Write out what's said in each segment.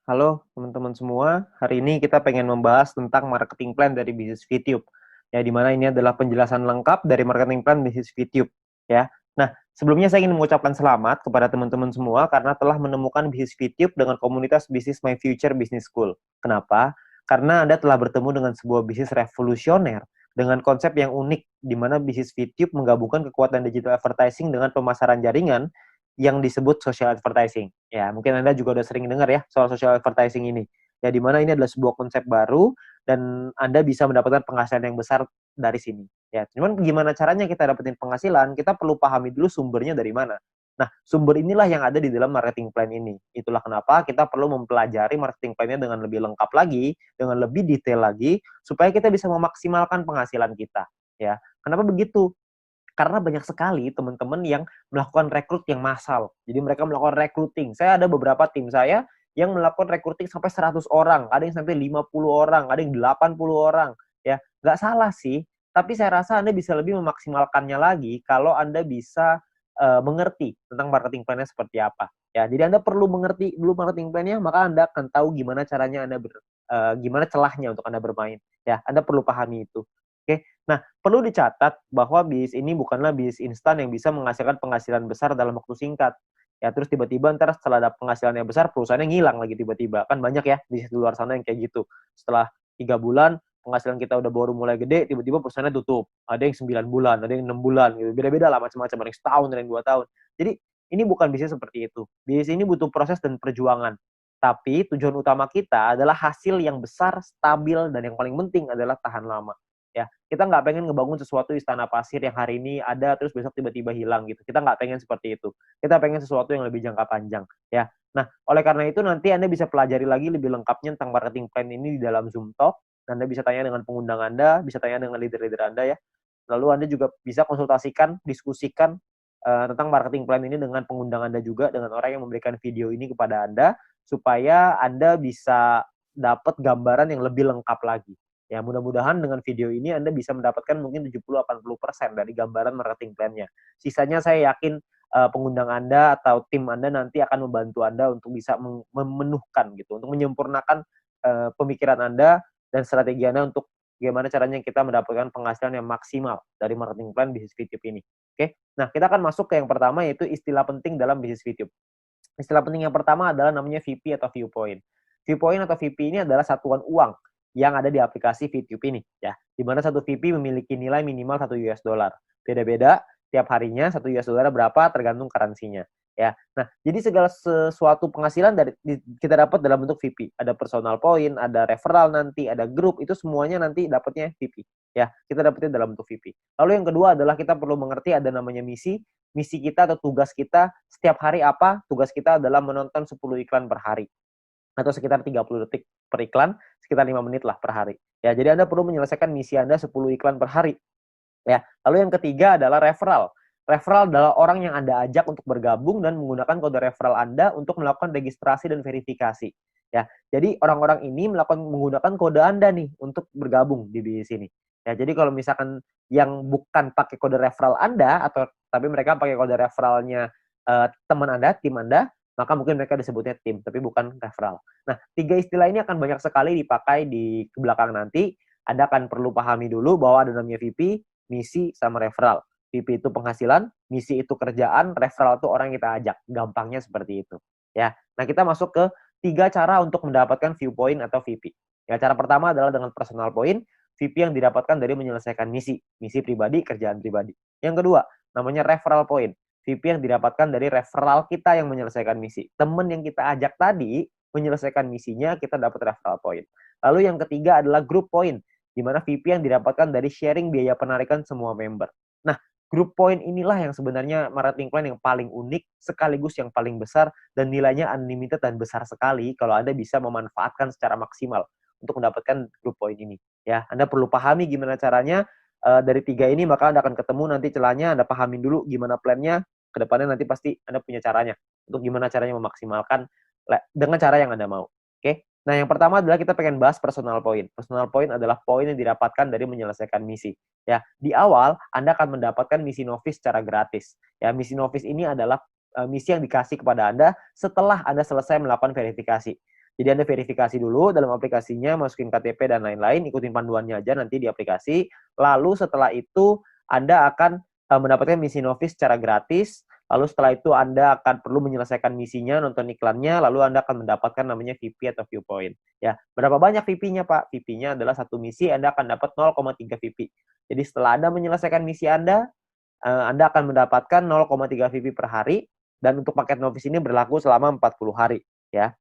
Halo teman-teman semua, hari ini kita pengen membahas tentang marketing plan dari bisnis VTube. Ya, di mana ini adalah penjelasan lengkap dari marketing plan bisnis VTube. Ya, nah sebelumnya saya ingin mengucapkan selamat kepada teman-teman semua karena telah menemukan bisnis VTube dengan komunitas bisnis My Future Business School. Kenapa? Karena Anda telah bertemu dengan sebuah bisnis revolusioner dengan konsep yang unik, di mana bisnis VTube menggabungkan kekuatan digital advertising dengan pemasaran jaringan yang disebut social advertising. Ya, mungkin Anda juga udah sering dengar ya soal social advertising ini. Ya, di mana ini adalah sebuah konsep baru dan Anda bisa mendapatkan penghasilan yang besar dari sini. Ya, cuman gimana caranya kita dapetin penghasilan? Kita perlu pahami dulu sumbernya dari mana. Nah, sumber inilah yang ada di dalam marketing plan ini. Itulah kenapa kita perlu mempelajari marketing plan-nya dengan lebih lengkap lagi, dengan lebih detail lagi, supaya kita bisa memaksimalkan penghasilan kita. Ya, kenapa begitu? Karena banyak sekali teman-teman yang melakukan rekrut yang massal. Jadi mereka melakukan recruiting. Saya ada beberapa tim saya yang melakukan recruiting sampai 100 orang, ada yang sampai 50 orang, ada yang 80 orang. Ya, nggak salah sih, tapi saya rasa Anda bisa lebih memaksimalkannya lagi kalau Anda bisa mengerti tentang marketing plan-nya seperti apa. Ya, jadi Anda perlu mengerti dulu marketing plan-nya, maka Anda akan tahu gimana caranya gimana celahnya untuk Anda bermain. Ya, Anda perlu pahami itu. Oke. Nah, perlu dicatat bahwa bisnis ini bukanlah bisnis instan yang bisa menghasilkan penghasilan besar dalam waktu singkat. Ya, terus tiba-tiba ntar setelah ada penghasilan yang besar, perusahaannya ngilang lagi tiba-tiba. Kan banyak ya bisnis di luar sana yang kayak gitu. Setelah 3 bulan, penghasilan kita udah baru mulai gede, tiba-tiba perusahaannya tutup. Ada yang 9 bulan, ada yang 6 bulan, gitu. Beda-beda lah macam-macam, ada yang setahun, ada yang 2 tahun. Jadi, ini bukan bisnis seperti itu. Bisnis ini butuh proses dan perjuangan. Tapi tujuan utama kita adalah hasil yang besar, stabil, dan yang paling penting adalah tahan lama. Ya, kita nggak pengen ngebangun sesuatu istana pasir yang hari ini ada terus besok tiba-tiba hilang gitu. Kita nggak pengen seperti itu. Kita pengen sesuatu yang lebih jangka panjang. Ya, nah oleh karena itu nanti Anda bisa pelajari lagi lebih lengkapnya tentang marketing plan ini di dalam Zoom Talk. Anda bisa tanya dengan pengundang Anda, bisa tanya dengan leader-leader Anda ya. Lalu Anda juga bisa konsultasikan, diskusikan tentang marketing plan ini dengan pengundang Anda juga, dengan orang yang memberikan video ini kepada Anda, supaya Anda bisa dapat gambaran yang lebih lengkap lagi. Ya, mudah-mudahan dengan video ini Anda bisa mendapatkan mungkin 70-80% dari gambaran marketing plan-nya. Sisanya saya yakin pengundang Anda atau tim Anda nanti akan membantu Anda untuk bisa memenuhkan gitu, untuk menyempurnakan pemikiran Anda dan strategi Anda untuk gimana caranya kita mendapatkan penghasilan yang maksimal dari marketing plan bisnis VTube ini. Oke, nah kita akan masuk ke yang pertama yaitu istilah penting dalam bisnis VTube. Istilah penting yang pertama adalah namanya VP atau viewpoint. Viewpoint atau VP ini adalah satuan uang yang ada di aplikasi VTube ini, ya. Di mana satu VP memiliki nilai minimal 1 US dollar. Beda-beda tiap harinya 1 US dollar berapa tergantung currency-nya, ya. Nah, jadi segala sesuatu penghasilan kita dapat dalam bentuk VP. Ada personal point, ada referral nanti, ada grup, itu semuanya nanti dapatnya VP, ya. Kita dapatnya dalam bentuk VP. Lalu yang kedua adalah kita perlu mengerti ada namanya misi. Misi kita atau tugas kita setiap hari apa? Tugas kita adalah menonton 10 iklan per hari atau sekitar 30 detik per iklan, sekitar 5 menit lah per hari. Ya, jadi Anda perlu menyelesaikan misi Anda 10 iklan per hari. Ya, lalu yang ketiga adalah referral. Referral adalah orang yang Anda ajak untuk bergabung dan menggunakan kode referral Anda untuk melakukan registrasi dan verifikasi. Ya, jadi orang-orang ini menggunakan kode Anda nih untuk bergabung di bisnis ini. Ya, jadi kalau misalkan yang bukan pakai kode referral Anda atau tapi mereka pakai kode referralnya teman Anda, tim Anda, maka mungkin mereka disebutnya tim, tapi bukan referral. Nah, 3 istilah ini akan banyak sekali dipakai di belakang nanti. Anda akan perlu pahami dulu bahwa ada namanya VP, misi, sama referral. VP itu penghasilan, misi itu kerjaan, referral itu orang yang kita ajak. Gampangnya seperti itu. Ya. Nah, kita masuk ke 3 cara untuk mendapatkan viewpoint atau VP. Ya, cara pertama adalah dengan personal point, VP yang didapatkan dari menyelesaikan misi pribadi, kerjaan pribadi. Yang kedua, namanya referral point. VP yang didapatkan dari referral kita yang menyelesaikan misi. Teman yang kita ajak tadi menyelesaikan misinya, kita dapat referral point. Lalu yang ketiga adalah group point, di mana VP yang didapatkan dari sharing biaya penarikan semua member. Nah, group point inilah yang sebenarnya marketing plan yang paling unik, sekaligus yang paling besar, dan nilainya unlimited dan besar sekali kalau Anda bisa memanfaatkan secara maksimal untuk mendapatkan group point ini. Ya, Anda perlu pahami gimana caranya. Dari 3 ini maka Anda akan ketemu nanti celahnya, Anda pahamin dulu gimana plannya, kedepannya nanti pasti Anda punya caranya untuk gimana caranya memaksimalkan dengan cara yang Anda mau. Oke. Nah, yang pertama adalah kita pengen bahas personal point. Personal point adalah poin yang didapatkan dari menyelesaikan misi. Ya, di awal Anda akan mendapatkan misi novice secara gratis. Ya, misi novice ini adalah misi yang dikasih kepada Anda setelah Anda selesai melakukan verifikasi. Jadi Anda verifikasi dulu dalam aplikasinya, masukin KTP dan lain-lain, ikutin panduannya aja nanti di aplikasi. Lalu setelah itu Anda akan mendapatkan misi Novis secara gratis. Lalu setelah itu Anda akan perlu menyelesaikan misinya, nonton iklannya, lalu Anda akan mendapatkan namanya VP atau viewpoint. Ya, berapa banyak VP-nya, Pak? VP-nya adalah satu misi, Anda akan dapat 0,3 VP. Jadi setelah Anda menyelesaikan misi Anda akan mendapatkan 0,3 VP per hari, dan untuk paket Novis ini berlaku selama 40 hari. Ya.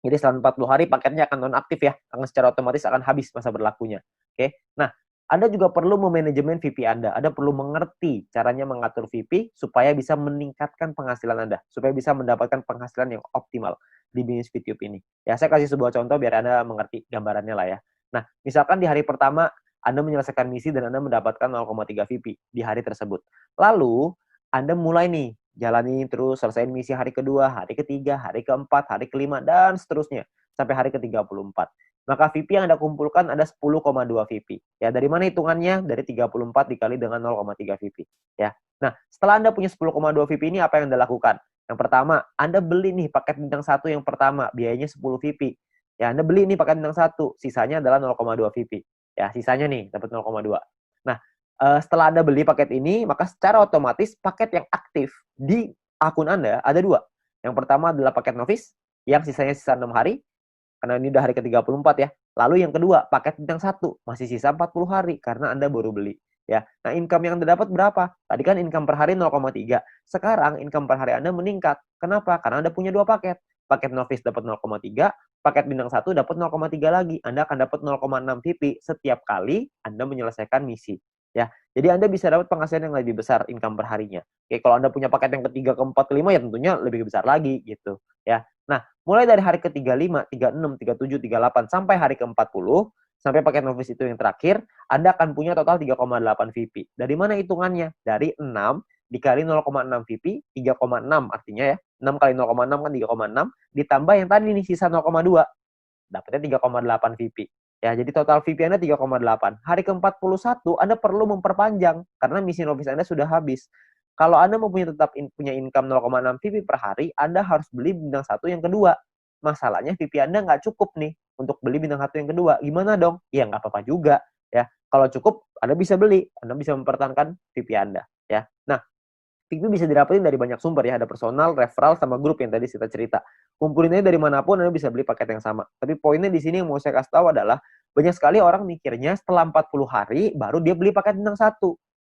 Jadi selama 40 hari paketnya akan nonaktif ya, akan secara otomatis akan habis masa berlakunya. Oke. Nah, Anda juga perlu memanajemen VP Anda. Anda perlu mengerti caranya mengatur VP supaya bisa meningkatkan penghasilan Anda, supaya bisa mendapatkan penghasilan yang optimal di bisnis VTube ini. Ya, saya kasih sebuah contoh biar Anda mengerti gambarannya lah ya. Nah, misalkan di hari pertama Anda menyelesaikan misi dan Anda mendapatkan 0,3 VP di hari tersebut. Lalu, Anda mulai nih jalani terus, selesaiin misi hari kedua, hari ketiga, hari keempat, hari kelima, dan seterusnya sampai hari ke-34. Maka VP yang Anda kumpulkan ada 10,2 VP. Ya, dari mana hitungannya? Dari 34 dikali dengan 0,3 VP. Ya. Nah, setelah Anda punya 10,2 VP ini, apa yang Anda lakukan? Yang pertama, Anda beli nih paket bintang 1 yang pertama, biayanya 10 VP. Ya, Anda beli nih paket bintang 1, sisanya adalah 0,2 VP. Ya, sisanya nih dapat 0,2. Nah, setelah Anda beli paket ini, maka secara otomatis paket yang aktif di akun Anda ada 2. Yang pertama adalah paket Novis, yang sisanya sisa 6 hari, karena ini udah hari ke-34 ya. Lalu yang kedua, paket bintang 1, masih sisa 40 hari, karena Anda baru beli. Ya. Nah, income yang Anda dapat berapa? Tadi kan income per hari 0,3. Sekarang income per hari Anda meningkat. Kenapa? Karena Anda punya 2 paket. Paket Novis dapat 0,3, paket bintang 1 dapat 0,3 lagi. Anda akan dapat 0,6 VP setiap kali Anda menyelesaikan misi. Ya, jadi Anda bisa dapat penghasilan yang lebih besar income per harinya. Oke, kalau Anda punya paket yang ketiga, keempat, kelima ya tentunya lebih besar lagi gitu. Ya, nah mulai dari hari ke-35, 36, 37, 38 sampai hari ke-40 sampai paket Novis itu yang terakhir, Anda akan punya total 3,8 VP. Dari mana hitungannya? Dari 6 dikali 0,6 VP, 3,6 artinya ya. 6 kali 0,6 kan 3,6 ditambah yang tadi nih sisa 0,2. Dapatnya 3,8 VP. Ya, jadi total VP Anda 3,8. Hari ke-41 Anda perlu memperpanjang karena misi Novis Anda sudah habis. Kalau Anda mau tetap punya income 0,6 VP per hari, Anda harus beli bintang 1 yang kedua. Masalahnya VP Anda nggak cukup nih untuk beli bintang 1 yang kedua. Gimana dong? Ya nggak apa-apa juga. Ya, kalau cukup Anda bisa beli, Anda bisa mempertahankan VP Anda. Ya, nah VP bisa didapetin dari banyak sumber ya, ada personal, referral, sama grup yang tadi kita cerita. Kumpulinnya dari manapun Anda bisa beli paket yang sama. Tapi poinnya di sini yang mau saya kasih tahu adalah banyak sekali orang mikirnya setelah 40 hari baru dia beli paket bintang 1.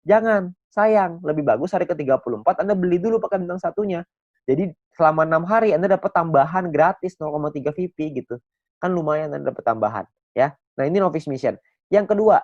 Jangan, sayang. Lebih bagus hari ke-34 Anda beli dulu paket bintang 1-nya. Jadi selama 6 hari Anda dapat tambahan gratis 0,3 VP gitu. Kan lumayan Anda dapat tambahan ya. Nah, ini Novice Mission. Yang kedua,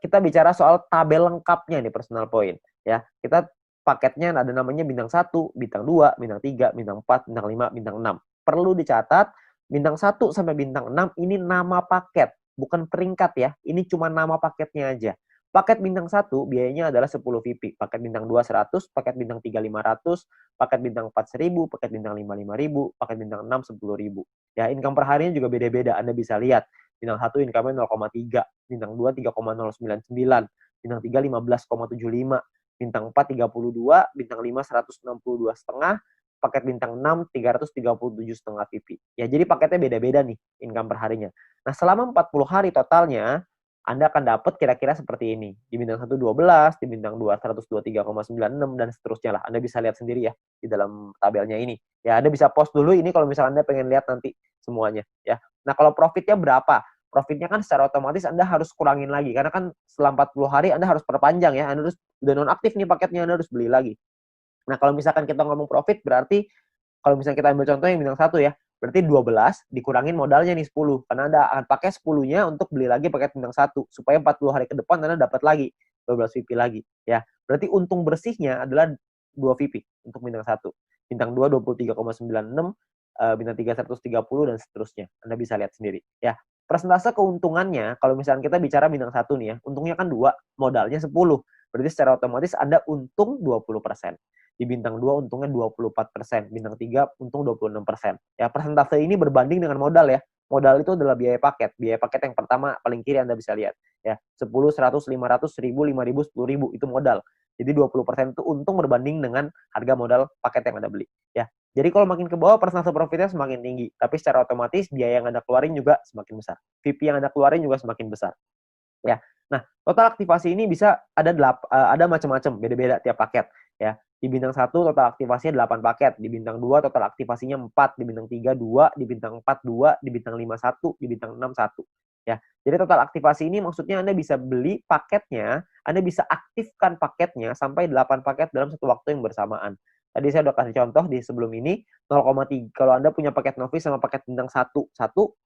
kita bicara soal tabel lengkapnya nih personal point ya. Kita paketnya ada namanya bintang 1, bintang 2, bintang 3, bintang 4, bintang 5, bintang 6. Perlu dicatat, bintang 1 sampai bintang 6 ini nama paket, bukan peringkat ya. Ini cuma nama paketnya aja. Paket bintang 1 biayanya adalah 10 VP, paket bintang 2 100, paket bintang 3 500, paket bintang 4 1000, paket bintang 5 5000, paket bintang 6 10.000. Ya, income per harinya juga beda-beda. Anda bisa lihat. Bintang 1 income-nya 0,3, bintang 2 3,099, bintang 3 15,75, bintang 4 32, bintang 5 162,5, paket bintang 6 337,5 VP. Ya, jadi paketnya beda-beda nih income per harinya. Nah, selama 40 hari totalnya Anda akan dapat kira-kira seperti ini. Di bintang 1 12, di bintang 2 123,96 dan seterusnya lah. Anda bisa lihat sendiri ya di dalam tabelnya ini. Ya, Anda bisa post dulu ini kalau misalnya Anda pengen lihat nanti semuanya ya. Nah, kalau profitnya berapa? Profitnya kan secara otomatis Anda harus kurangin lagi. Karena kan setelah 40 hari Anda harus perpanjang ya. Anda harus udah nonaktif nih paketnya, Anda harus beli lagi. Nah, kalau misalkan kita ngomong profit, berarti kalau misalnya kita ambil contoh yang bintang 1 ya, berarti 12 dikurangin modalnya nih 10. Karena Anda akan pakai 10-nya untuk beli lagi paket bintang 1. Supaya 40 hari ke depan Anda dapat lagi 12 VP lagi. Ya, berarti untung bersihnya adalah 2 VP untuk bintang 1. Bintang 2 23,96, bintang 3 130 dan seterusnya. Anda bisa lihat sendiri ya. Persentase keuntungannya kalau misalnya kita bicara bintang 1 nih ya, untungnya kan 2, modalnya 10. Berarti secara otomatis Anda untung 20%. Di bintang 2 untungnya 24%, bintang 3 untung 26%. Ya, persentase ini berbanding dengan modal ya. Modal itu adalah biaya paket. Biaya paket yang pertama paling kiri Anda bisa lihat ya. 10, 100, 500, 1000, 5000, 10.000 itu modal. Jadi 20% itu untung berbanding dengan harga modal paket yang Anda beli. Ya. Jadi kalau makin ke bawah persentase profitnya semakin tinggi, tapi secara otomatis biaya yang Anda keluarin juga semakin besar. VP yang Anda keluarin juga semakin besar. Ya. Nah, total aktivasi ini bisa ada macam-macam, beda-beda tiap paket ya. Di bintang 1 total aktivasinya 8 paket, di bintang 2 total aktivasinya 4, di bintang 3 2, di bintang 4 2, di bintang 5 1, di bintang 6 1 ya. Jadi total aktivasi ini maksudnya Anda bisa beli paketnya, Anda bisa aktifkan paketnya sampai 8 paket dalam satu waktu yang bersamaan. Tadi saya udah kasih contoh di sebelum ini 0,3. Kalau Anda punya paket novice sama paket bintang 1,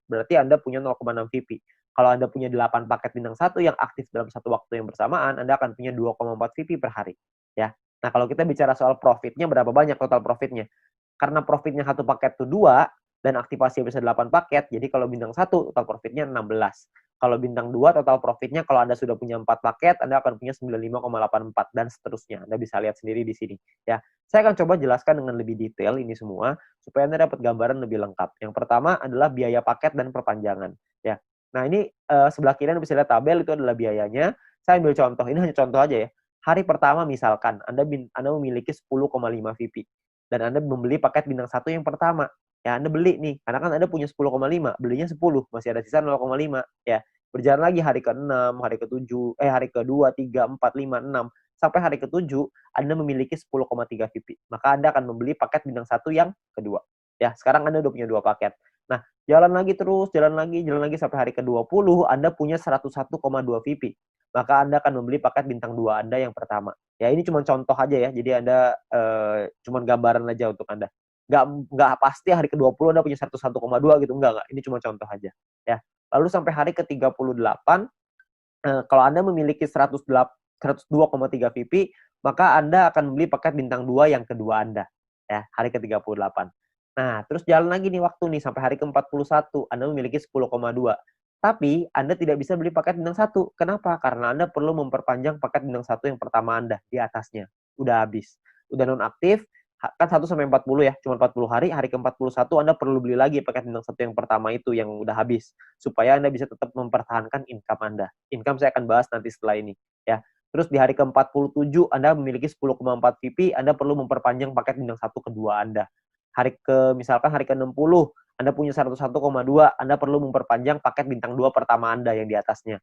berarti Anda punya 0,6 VP. Kalau Anda punya 8 paket bintang 1 yang aktif dalam satu waktu yang bersamaan, Anda akan punya 2,4 VP per hari. Ya. Nah, kalau kita bicara soal profitnya, berapa banyak total profitnya? Karena profitnya satu paket itu 2, dan aktivasi bisa 8 paket, jadi kalau bintang 1 total profitnya 16. Kalau bintang 2 total profitnya kalau Anda sudah punya 4 paket, Anda akan punya 95,84 dan seterusnya. Anda bisa lihat sendiri di sini. Ya, saya akan coba jelaskan dengan lebih detail ini semua supaya Anda dapat gambaran lebih lengkap. Yang pertama adalah biaya paket dan perpanjangan. Ya, nah ini sebelah kiri Anda bisa lihat tabel itu adalah biayanya. Saya ambil contoh, ini hanya contoh aja ya. Hari pertama misalkan Anda memiliki 10,5 VP dan Anda membeli paket bintang 1 yang pertama. Ya, Anda beli nih, karena kan Anda punya 10,5, belinya 10, masih ada sisa 0,5 ya. Berjalan lagi hari ke-6, hari ke-7, hari ke-2, 3, 4, 5, 6 sampai hari ke-7 Anda memiliki 10,3 VP. Maka Anda akan membeli paket bintang 1 yang kedua. Ya, sekarang Anda udah punya 2 paket. Nah, jalan lagi terus, jalan lagi sampai hari ke-20 Anda punya 101,2 VP. Maka Anda akan membeli paket bintang 2 Anda yang pertama. Ya, ini cuma contoh aja ya. Jadi Anda cuma gambaran aja untuk Anda. Nggak pasti hari ke-20 Anda punya 101,2 gitu. Enggak. Ini cuma contoh aja. Ya. Lalu sampai hari ke-38, kalau Anda memiliki 102,3 VP, maka Anda akan membeli paket bintang 2 yang kedua Anda. Ya, hari ke-38. Nah, terus jalan lagi nih waktu nih sampai hari ke-41, Anda memiliki 10,2. Tapi Anda tidak bisa beli paket bintang 1. Kenapa? Karena Anda perlu memperpanjang paket bintang 1 yang pertama Anda di atasnya. Udah habis. Udah nonaktif, kan 1 sampai 40 ya, cuma 40 hari, hari ke-41 Anda perlu beli lagi paket bintang 1 yang pertama itu yang udah habis, supaya Anda bisa tetap mempertahankan income Anda. Income saya akan bahas nanti setelah ini, ya. Terus di hari ke-47 Anda memiliki 10,4 VP, Anda perlu memperpanjang paket bintang 1 kedua Anda. Misalkan hari ke-60, Anda punya 101,2, Anda perlu memperpanjang paket bintang 2 pertama Anda yang di atasnya.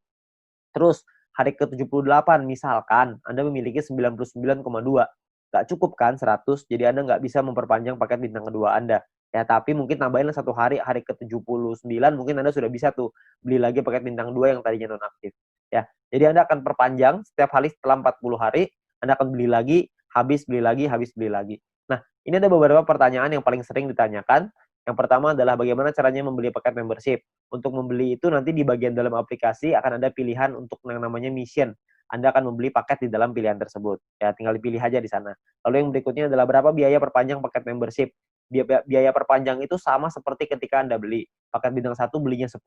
Terus hari ke-78 misalkan Anda memiliki 99,2. Nggak cukup kan 100, jadi Anda nggak bisa memperpanjang paket bintang kedua Anda. Ya, tapi mungkin tambahin satu hari ke-79 mungkin Anda sudah bisa tuh beli lagi paket bintang 2 yang tadinya nonaktif. Ya, jadi Anda akan perpanjang setiap hari setelah 40 hari, Anda akan beli lagi, habis beli lagi, habis beli lagi. Nah, ini ada beberapa pertanyaan yang paling sering ditanyakan. Yang pertama adalah bagaimana caranya membeli paket membership. Untuk membeli itu nanti di bagian dalam aplikasi akan ada pilihan untuk yang namanya mission. Anda akan membeli paket di dalam pilihan tersebut. Ya, tinggal dipilih aja di sana. Lalu yang berikutnya adalah berapa biaya perpanjang paket membership. Biaya perpanjang itu sama seperti ketika Anda beli. Paket bintang 1 belinya 10,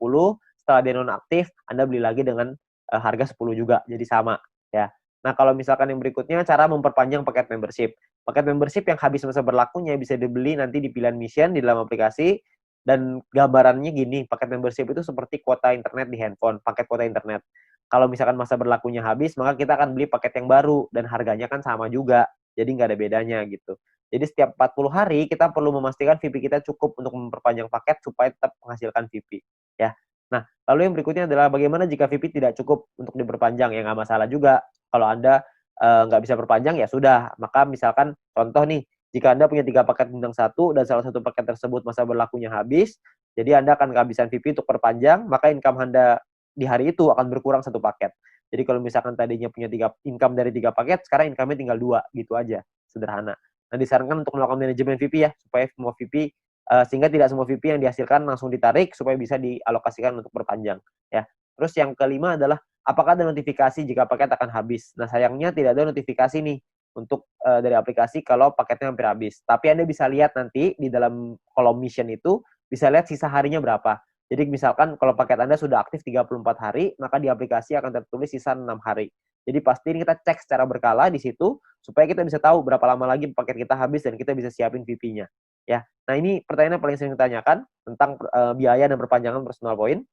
setelah dia nonaktif, Anda beli lagi dengan harga 10 juga. Jadi sama. Ya. Nah, kalau misalkan yang berikutnya, cara memperpanjang paket membership. Paket membership yang habis masa berlakunya bisa dibeli nanti di pilihan mission di dalam aplikasi. Dan gambarannya gini, paket membership itu seperti kuota internet di handphone, paket kuota internet. Kalau misalkan masa berlakunya habis, maka kita akan beli paket yang baru dan harganya kan sama juga. Jadi nggak ada bedanya gitu. Jadi setiap 40 hari kita perlu memastikan VP kita cukup untuk memperpanjang paket supaya tetap menghasilkan VP. Ya. Nah, lalu yang berikutnya adalah bagaimana jika VP tidak cukup untuk diperpanjang? Ya nggak masalah juga. Kalau Anda nggak bisa perpanjang, ya sudah. Maka misalkan contoh nih, jika Anda punya 3 paket bintang 1 dan salah satu paket tersebut masa berlakunya habis, jadi Anda akan kehabisan VP untuk perpanjang, maka income Anda di hari itu akan berkurang 1 paket. Jadi kalau misalkan tadinya punya income dari 3 paket, sekarang income-nya tinggal 2, gitu aja, sederhana. Nah, disarankan untuk melakukan manajemen VP ya, supaya semua VP, sehingga tidak semua VP yang dihasilkan langsung ditarik, supaya bisa dialokasikan untuk perpanjang. Ya. Terus yang kelima adalah, apakah ada notifikasi jika paket akan habis? Nah, sayangnya tidak ada notifikasi nih, untuk dari aplikasi kalau paketnya hampir habis. Tapi Anda bisa lihat nanti di dalam kolom mission itu, bisa lihat sisa harinya berapa. Jadi misalkan kalau paket Anda sudah aktif 34 hari, maka di aplikasi akan tertulis sisa 6 hari. Jadi pasti ini kita cek secara berkala di situ, supaya kita bisa tahu berapa lama lagi paket kita habis dan kita bisa siapin VP-nya. Ya. Nah, ini pertanyaan yang paling sering ditanyakan tentang biaya dan perpanjangan personal point.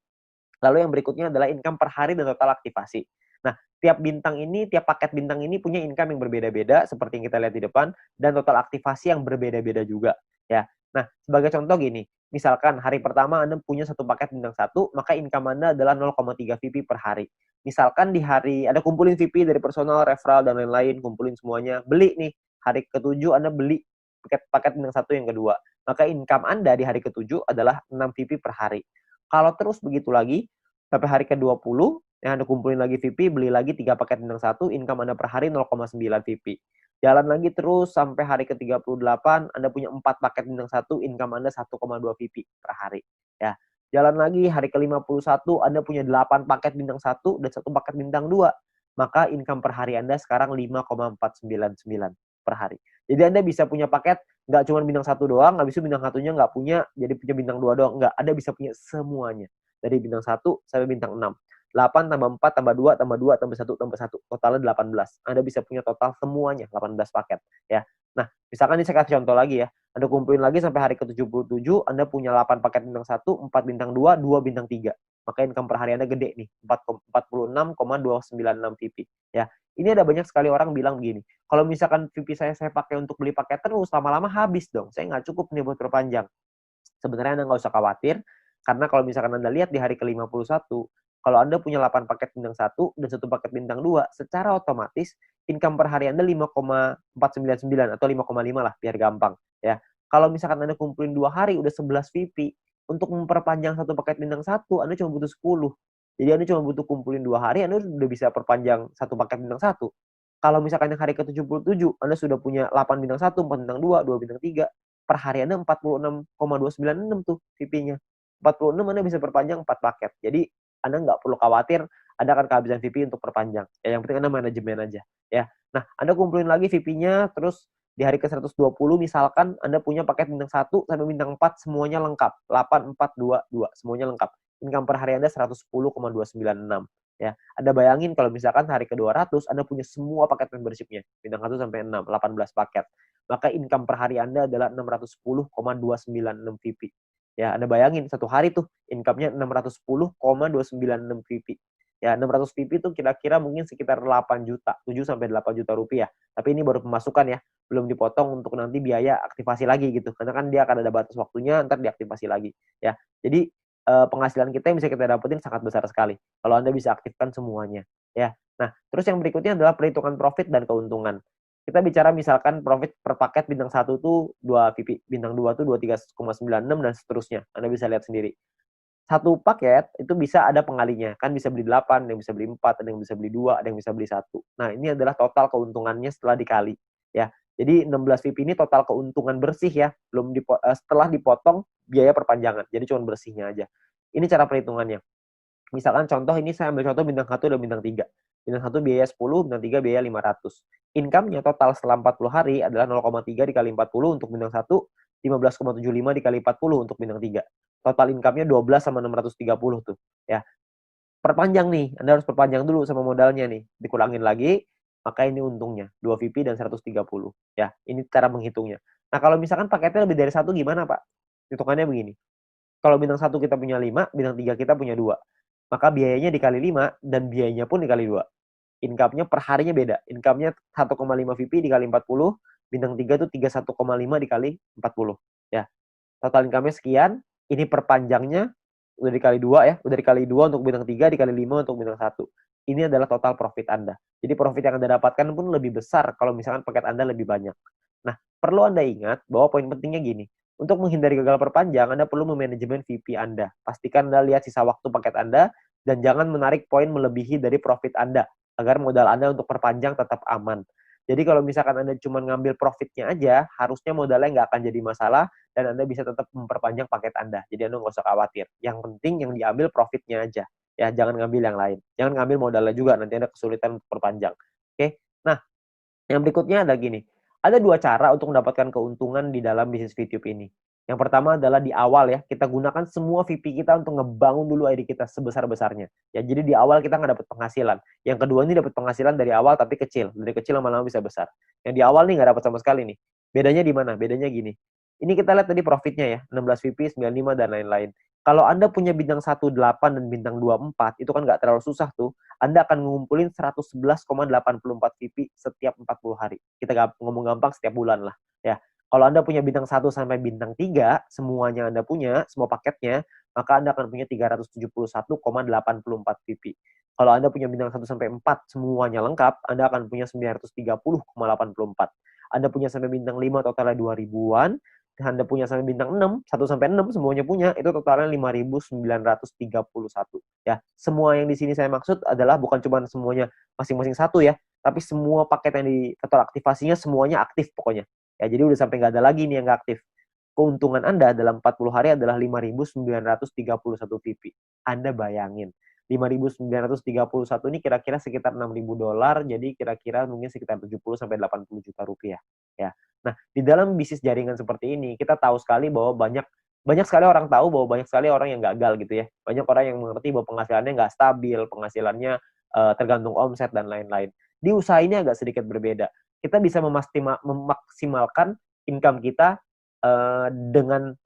Lalu yang berikutnya adalah income per hari dan total aktivasi. Nah, tiap paket bintang ini punya income yang berbeda-beda seperti yang kita lihat di depan, dan total aktivasi yang berbeda-beda juga ya. Nah, sebagai contoh gini, misalkan hari pertama Anda punya satu paket bintang 1, maka income Anda adalah 0,3 VP per hari. Misalkan di hari ada kumpulin VP dari personal, referral, dan lain-lain, kumpulin semuanya, beli nih, hari ke-7 Anda beli paket bintang 1 yang kedua, maka income Anda di hari ke-7 adalah 6 VP per hari. Kalau terus begitu lagi, sampai hari ke-20, yang Anda kumpulin lagi VP, beli lagi 3 paket bintang 1, income Anda per hari 0,9 VP. Jalan lagi terus sampai hari ke-38, Anda punya 4 paket bintang 1, income Anda 1,2 VP per hari. Ya. Jalan lagi hari ke-51, Anda punya 8 paket bintang 1 dan 1 paket bintang 2. Maka income per hari Anda sekarang 5,499 per hari. Jadi Anda bisa punya paket nggak cuma bintang 1 doang, habis itu bintang 1-nya nggak punya, jadi punya bintang 2 doang. Nggak, Anda bisa punya semuanya. Dari bintang 1 sampai bintang 6. 8 tambah 4 tambah 2 tambah 2 tambah 1 tambah 1. Totalnya 18. Anda bisa punya total semuanya 18 paket ya. Nah, misalkan ini saya kasih contoh lagi ya. Anda kumpulin lagi sampai hari ke-77, Anda punya 8 paket bintang 1, 4 bintang 2, 2 bintang 3. Maka income per hari Anda gede nih, 46,296 VP ya. Ini ada banyak sekali orang bilang begini, kalau misalkan VP saya pakai untuk beli paket terus, lama-lama habis dong. Saya nggak cukup nih buat perpanjang. Sebenarnya Anda nggak usah khawatir, karena kalau misalkan Anda lihat di hari ke-51, kalau Anda punya 8 paket bintang 1 dan 1 paket bintang 2, secara otomatis income per hari Anda 5,499 atau 5,5 lah, biar gampang ya. Kalau misalkan Anda kumpulin 2 hari udah 11 VP, untuk memperpanjang 1 paket bintang 1, Anda cuma butuh 10. Jadi Anda cuma butuh kumpulin 2 hari, Anda udah bisa perpanjang 1 paket bintang 1. Kalau misalkan yang hari ke-77, Anda sudah punya 8 bintang 1, 4 bintang 2, 2 bintang 3, per hari Anda 46,296 tuh VP-nya. 46 Anda bisa perpanjang 4 paket. Jadi Anda nggak perlu khawatir Anda akan kehabisan VP untuk perpanjang. Ya, yang penting Anda manajemen aja ya. Nah, Anda kumpulin lagi VP-nya, terus di hari ke-120 misalkan Anda punya paket bintang 1 sampai bintang 4 semuanya lengkap. 8, 4, 2, 2 semuanya lengkap. Income per hari Anda 110,296 ya. Anda bayangin kalau misalkan hari ke-200 Anda punya semua paket membership-nya, bintang 1 sampai 6, 18 paket. Maka income per hari Anda adalah 610,296 VP. Ya, Anda bayangin satu hari tuh income-nya 610,296 VP. Ya, 600 VP itu kira-kira mungkin sekitar 8 juta, 7 sampai 8 juta rupiah. Tapi ini baru pemasukan ya, belum dipotong untuk nanti biaya aktivasi lagi gitu. Karena kan dia akan ada batas waktunya, ntar diaktifasi lagi. Ya, jadi penghasilan kita yang bisa kita dapetin sangat besar sekali kalau Anda bisa aktifkan semuanya ya. Nah, terus yang berikutnya adalah perhitungan profit dan keuntungan. Kita bicara misalkan profit per paket bintang 1 tuh 2 VP, bintang 2 tuh 23,96 dan seterusnya. Anda bisa lihat sendiri. Satu paket itu bisa ada pengalinya, kan bisa beli 8, ada yang bisa beli 4, ada yang bisa beli 2, ada yang bisa beli 1. Nah, ini adalah total keuntungannya setelah dikali ya. Jadi 16 VP ini total keuntungan bersih ya, setelah dipotong biaya perpanjangan. Jadi cuma bersihnya aja. Ini cara perhitungannya. Misalkan contoh ini saya ambil contoh bintang 1 dan bintang 3. Bintang 1 biaya 10, bintang 3 biaya 500. Income-nya total setelah 40 hari adalah 0,3 dikali 40 untuk bintang 1, 15,75 dikali 40 untuk bintang 3. Total income-nya 12 sama 630 tuh ya. Perpanjang nih, Anda harus perpanjang dulu sama modalnya nih. Dikurangin lagi, maka ini untungnya 2 VP dan 130 ya. Ini cara menghitungnya. Nah, kalau misalkan paketnya lebih dari 1 gimana, Pak? Hitungannya begini. Kalau bintang 1 kita punya 5, bintang 3 kita punya 2. Maka biayanya dikali 5 dan biayanya pun dikali 2. Income-nya per harinya beda. Income-nya 1,5 VP dikali 40, bintang 3 itu 31,5 dikali 40 ya. Total income-nya sekian, ini perpanjangnya udah dikali 2 ya, udah dikali 2 untuk bintang 3, dikali 5 untuk bintang 1. Ini adalah total profit Anda. Jadi profit yang Anda dapatkan pun lebih besar kalau misalkan paket Anda lebih banyak. Nah, perlu Anda ingat bahwa poin pentingnya gini. Untuk menghindari gagal perpanjang, Anda perlu memanajemen VP Anda. Pastikan Anda lihat sisa waktu paket Anda dan jangan menarik poin melebihi dari profit Anda agar modal Anda untuk perpanjang tetap aman. Jadi kalau misalkan Anda cuma ngambil profitnya aja, harusnya modalnya nggak akan jadi masalah dan Anda bisa tetap memperpanjang paket Anda. Jadi Anda nggak usah khawatir. Yang penting yang diambil profitnya aja. Ya, jangan ngambil yang lain. Jangan ngambil modalnya juga, nanti Anda kesulitan untuk perpanjang. Oke? Nah, yang berikutnya ada gini. Ada 2 cara untuk mendapatkan keuntungan di dalam bisnis VTube ini. Yang pertama adalah di awal ya, kita gunakan semua VP kita untuk ngebangun dulu ID kita sebesar-besarnya. Ya, jadi di awal kita nggak dapat penghasilan. Yang kedua ini dapat penghasilan dari awal tapi kecil. Dari kecil lama-lama bisa besar. Yang di awal nih nggak dapat sama sekali nih. Bedanya di mana? Bedanya gini. Ini kita lihat tadi profitnya ya, 16 VP, 95 dan lain-lain. Kalau Anda punya bintang 18 dan bintang 24, itu kan nggak terlalu susah tuh. Anda akan ngumpulin 111,84 VP setiap 40 hari. Kita ngomong gampang setiap bulan lah. Ya. Kalau Anda punya bintang 1 sampai bintang 3, semuanya Anda punya, semua paketnya, maka Anda akan punya 371,84 VP. Kalau Anda punya bintang 1 sampai 4, semuanya lengkap, Anda akan punya 930,84. Anda punya sampai bintang 5, totalnya 2000-an. Anda punya sampai bintang 6, 1 sampai 6 semuanya punya, itu totalnya 5.931. Ya, semua yang di sini saya maksud adalah bukan cuma semuanya masing-masing satu ya, tapi semua paket yang di total aktivasinya semuanya aktif pokoknya. Ya, jadi udah sampai nggak ada lagi nih yang nggak aktif. Keuntungan Anda dalam 40 hari adalah 5.931 VP. Anda bayangin, 5.931 ini kira-kira sekitar $6.000, jadi kira-kira mungkin sekitar 70 sampai 80 juta rupiah. Ya. Nah, di dalam bisnis jaringan seperti ini, kita tahu sekali bahwa banyak sekali orang tahu bahwa banyak sekali orang yang gagal gitu ya. Banyak orang yang mengerti bahwa penghasilannya nggak stabil, penghasilannya tergantung omset dan lain-lain. Di usaha ini agak sedikit berbeda. Kita bisa memaksimalkan income kita dengan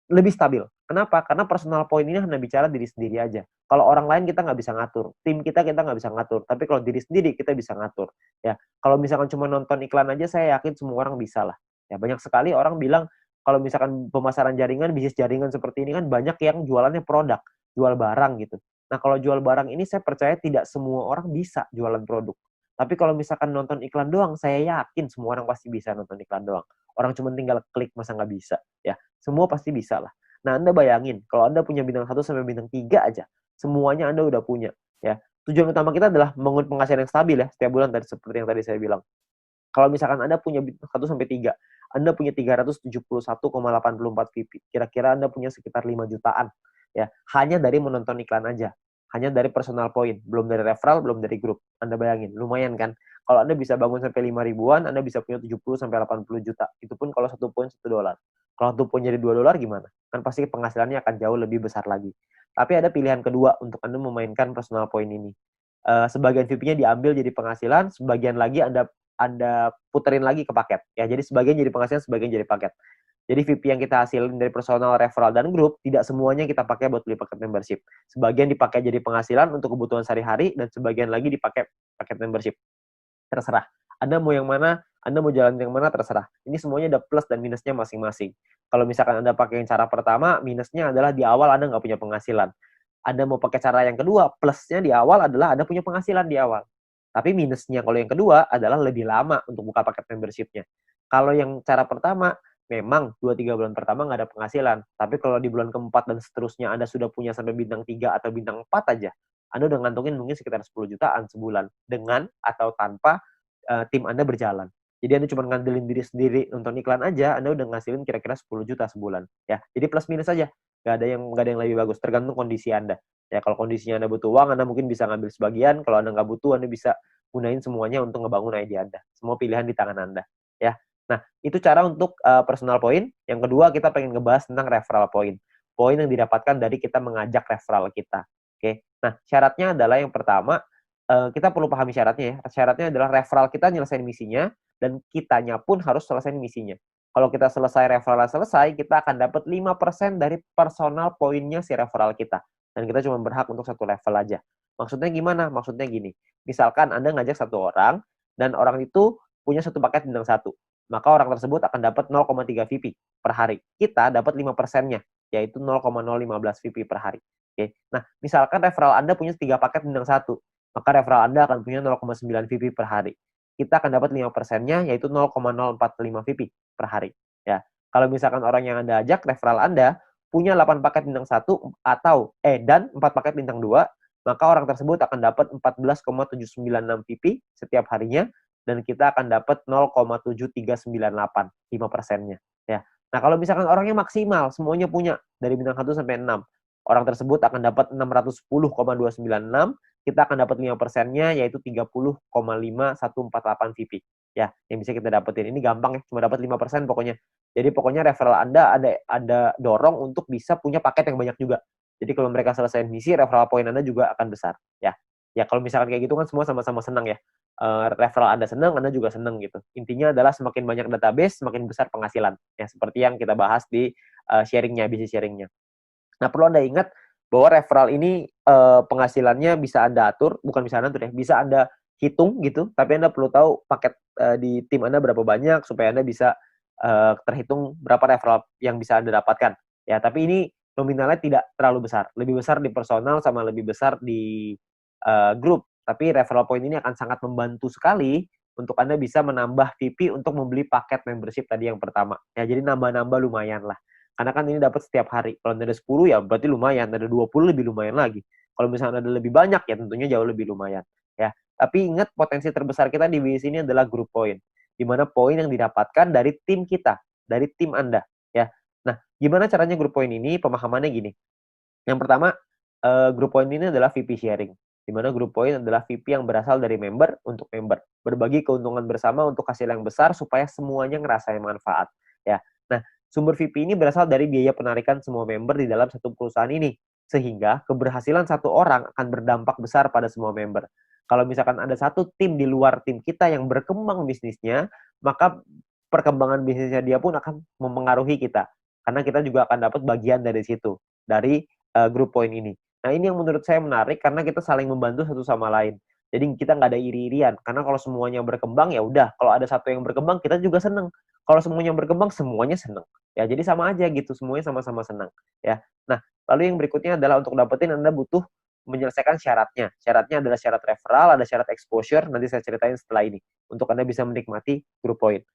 lebih stabil. Kenapa? Karena personal point ini hanya bicara diri sendiri aja. Kalau orang lain kita nggak bisa ngatur, tim kita nggak bisa ngatur. Tapi kalau diri sendiri kita bisa ngatur. Ya, kalau misalkan cuma nonton iklan aja, saya yakin semua orang bisa lah. Ya, banyak sekali orang bilang kalau misalkan pemasaran jaringan, bisnis jaringan seperti ini kan banyak yang jualannya produk, jual barang gitu. Nah, kalau jual barang ini saya percaya tidak semua orang bisa jualan produk. Tapi kalau misalkan nonton iklan doang, saya yakin semua orang pasti bisa nonton iklan doang. Orang cuma tinggal klik, masa nggak bisa? Ya, semua pasti bisa lah. Nah, Anda bayangin, kalau Anda punya bintang 1 sampai bintang 3 aja, semuanya Anda udah punya. Ya, tujuan utama kita adalah mengurangi penghasilan yang stabil ya, setiap bulan tadi seperti yang tadi saya bilang. Kalau misalkan Anda punya bintang 1 sampai 3, Anda punya 371,84 VP. Kira-kira Anda punya sekitar 5 jutaan. Ya, hanya dari menonton iklan aja. Hanya dari personal point, belum dari referral, belum dari grup. Anda bayangin, lumayan kan? Kalau Anda bisa bangun sampai 5 ribuan, Anda bisa punya 70 sampai 80 juta. Itu pun kalau satu poin $1. Kalau satu poin jadi $2 gimana? Kan pasti penghasilannya akan jauh lebih besar lagi. Tapi ada pilihan kedua untuk Anda memainkan personal point ini. Sebagian VP-nya diambil jadi penghasilan, sebagian lagi Anda puterin lagi ke paket. Ya, jadi sebagian jadi penghasilan, sebagian jadi paket. Jadi VP yang kita hasilin dari personal, referral, dan grup, tidak semuanya kita pakai buat beli paket membership. Sebagian dipakai jadi penghasilan untuk kebutuhan sehari-hari, dan sebagian lagi dipakai paket membership. Terserah. Anda mau yang mana, Anda mau jalan yang mana, terserah. Ini semuanya ada plus dan minusnya masing-masing. Kalau misalkan Anda pakai yang cara pertama, minusnya adalah di awal Anda nggak punya penghasilan. Anda mau pakai cara yang kedua, plusnya di awal adalah Anda punya penghasilan di awal. Tapi minusnya kalau yang kedua adalah lebih lama untuk buka paket membership-nya. Kalau yang cara pertama, memang 2-3 bulan pertama nggak ada penghasilan. Tapi kalau di bulan keempat dan seterusnya Anda sudah punya sampai bintang 3 atau bintang 4 aja, Anda udah ngantongin mungkin sekitar 10 jutaan sebulan. Dengan atau tanpa tim Anda berjalan. Jadi Anda cuma ngandelin diri sendiri, nonton iklan aja, Anda udah ngasilin kira-kira 10 juta sebulan. Ya, jadi plus minus aja. Nggak ada yang lebih bagus, tergantung kondisi Anda. Ya, kalau kondisinya Anda butuh uang, Anda mungkin bisa ngambil sebagian. Kalau Anda nggak butuh, Anda bisa gunain semuanya untuk ngebangun ide Anda. Semua pilihan di tangan Anda. Ya. Nah, itu cara untuk personal point. Yang kedua, kita pengen ngebahas tentang referral point. Poin yang didapatkan dari kita mengajak referral kita. Oke. Nah, syaratnya adalah yang pertama, kita perlu pahami syaratnya ya. Syaratnya adalah referral kita nyelesain misinya, dan kitanya pun harus selesai misinya. Kalau kita selesai referral selesai, kita akan dapat 5% dari personal poinnya si referral kita. Dan kita cuma berhak untuk satu level aja. Maksudnya gimana? Maksudnya gini. Misalkan Anda ngajak satu orang, dan orang itu punya satu paket bintang 1. Maka orang tersebut akan dapat 0,3 VP per hari. Kita dapat 5%-nya, yaitu 0,015 VP per hari. Oke. Nah, misalkan referral Anda punya 3 paket bintang 1. Maka referral Anda akan punya 0,9 VP per hari. Kita akan dapat 5%-nya, yaitu 0,045 VP per hari. Ya. Kalau misalkan orang yang Anda ajak, referral Anda punya 8 paket bintang 1 dan 4 paket bintang 2, maka orang tersebut akan dapat 14,796 VP setiap harinya, dan kita akan dapat 0,7398, 5%-nya. Ya. Nah, kalau misalkan orangnya maksimal, semuanya punya, dari bintang 1 sampai 6, orang tersebut akan dapat 610,296, kita akan dapat 5%-nya, yaitu 30,5148 VP. Ya, yang bisa kita dapetin. Ini gampang ya, cuma dapat 5% pokoknya. Jadi pokoknya referral Anda ada dorong untuk bisa punya paket yang banyak juga. Jadi kalau mereka selesai misi, referral point Anda juga akan besar. Ya, ya kalau misalkan kayak gitu kan semua sama-sama senang ya. Referral Anda senang, Anda juga senang gitu. Intinya adalah semakin banyak database, semakin besar penghasilan. Ya, seperti yang kita bahas di sharingnya, bisnis sharingnya. Nah, perlu Anda ingat bahwa referral ini penghasilannya bisa Anda atur, bukan bisa Anda atur ya, bisa Anda hitung gitu, tapi Anda perlu tahu paket di tim Anda berapa banyak supaya Anda bisa terhitung berapa referral yang bisa Anda dapatkan. Ya, tapi ini nominalnya tidak terlalu besar. Lebih besar di personal sama lebih besar di grup. Tapi referral point ini akan sangat membantu sekali untuk Anda bisa menambah VP untuk membeli paket membership tadi yang pertama. Ya, jadi nambah-nambah lumayan lah. Karena kan ini dapat setiap hari. Kalau ada 10 ya berarti lumayan, ada 20 lebih lumayan lagi. Kalau misalnya ada lebih banyak ya tentunya jauh lebih lumayan. Ya, tapi ingat potensi terbesar kita di bisnis ini adalah group point. Di mana poin yang didapatkan dari tim kita, dari tim Anda, ya. Nah, gimana caranya group point ini? Pemahamannya gini. Yang pertama, group point ini adalah VP sharing. Di mana group point adalah VP yang berasal dari member untuk member. Berbagi keuntungan bersama untuk hasil yang besar supaya semuanya ngerasain manfaat. Ya. Nah, sumber VP ini berasal dari biaya penarikan semua member di dalam satu perusahaan ini. Sehingga keberhasilan satu orang akan berdampak besar pada semua member. Kalau misalkan ada satu tim di luar tim kita yang berkembang bisnisnya, maka perkembangan bisnisnya dia pun akan mempengaruhi kita. Karena kita juga akan dapat bagian dari situ, dari group point ini. Nah, ini yang menurut saya menarik karena kita saling membantu satu sama lain. Jadi kita nggak ada iri-irian. Karena kalau semuanya berkembang ya udah. Kalau ada satu yang berkembang kita juga seneng. Kalau semuanya berkembang semuanya seneng. Ya jadi sama aja gitu. Semuanya sama-sama senang. Ya. Nah lalu yang berikutnya adalah untuk dapetin Anda butuh menyelesaikan syaratnya. Syaratnya adalah syarat referral, ada syarat exposure. Nanti saya ceritain setelah ini. Untuk Anda bisa menikmati group point.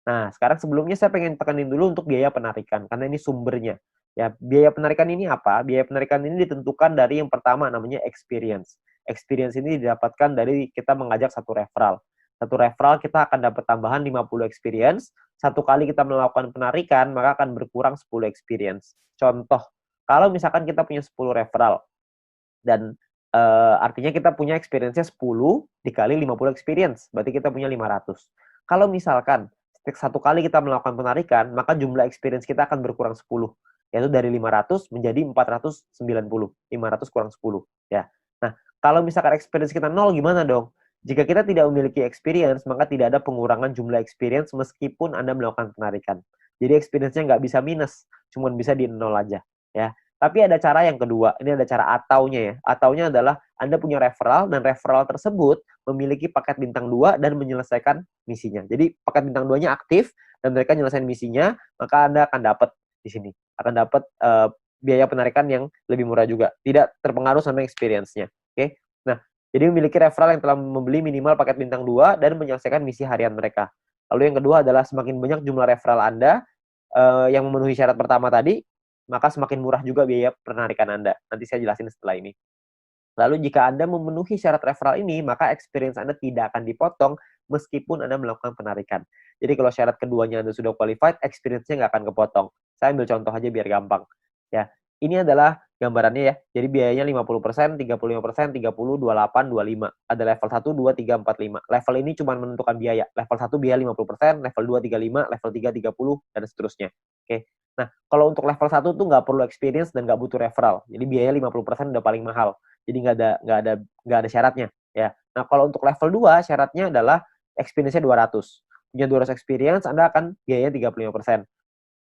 Nah, sekarang sebelumnya saya pengen tekanin dulu untuk biaya penarikan, karena ini sumbernya. Ya, biaya penarikan ini apa? Biaya penarikan ini ditentukan dari yang pertama namanya experience. Experience ini didapatkan dari kita mengajak satu referral. Satu referral kita akan dapat tambahan 50 experience. Satu kali kita melakukan penarikan, maka akan berkurang 10 experience. Contoh, kalau misalkan kita punya 10 referral, dan artinya kita punya experience-nya 10 dikali 50 experience, berarti kita punya 500. Kalau misalkan satu kali kita melakukan penarikan, maka jumlah experience kita akan berkurang 10, yaitu dari 500 menjadi 490. 500 kurang 10, ya. Nah, kalau misalkan experience kita 0, gimana dong? Jika kita tidak memiliki experience, maka tidak ada pengurangan jumlah experience meskipun Anda melakukan penarikan. Jadi experience-nya nggak bisa minus, cuma bisa di 0 aja, ya. Tapi ada cara yang kedua, ini ada cara ataunya ya. Ataunya adalah Anda punya referral, dan referral tersebut memiliki paket bintang 2 dan menyelesaikan misinya. Jadi paket bintang 2-nya aktif, dan mereka menyelesaikan misinya, maka Anda akan dapat di sini. Akan dapat biaya penarikan yang lebih murah juga. Tidak terpengaruh sama experience-nya. Oke? Nah, jadi memiliki referral yang telah membeli minimal paket bintang 2 dan menyelesaikan misi harian mereka. Lalu yang kedua adalah semakin banyak jumlah referral Anda yang memenuhi syarat pertama tadi, maka semakin murah juga biaya penarikan Anda. Nanti saya jelasin setelah ini. Lalu jika Anda memenuhi syarat referral ini, maka experience Anda tidak akan dipotong meskipun Anda melakukan penarikan. Jadi kalau syarat keduanya Anda sudah qualified, experience-nya nggak akan kepotong. Saya ambil contoh aja biar gampang. Ya, ini adalah gambarannya ya. Jadi biayanya 50%, 35%, 30, 28, 25. Ada level 1, 2, 3, 4, 5. Level ini cuma menentukan biaya. Level 1 biaya 50%, level 2 35, level 3 30, dan seterusnya. Oke. Nah, kalau untuk level 1 tuh nggak perlu experience dan nggak butuh referral. Jadi biaya 50% udah paling mahal. Jadi nggak ada syaratnya. Ya. Nah, kalau untuk level 2 syaratnya adalah experience-nya 200. Punya 200 experience, Anda akan biaya 35%.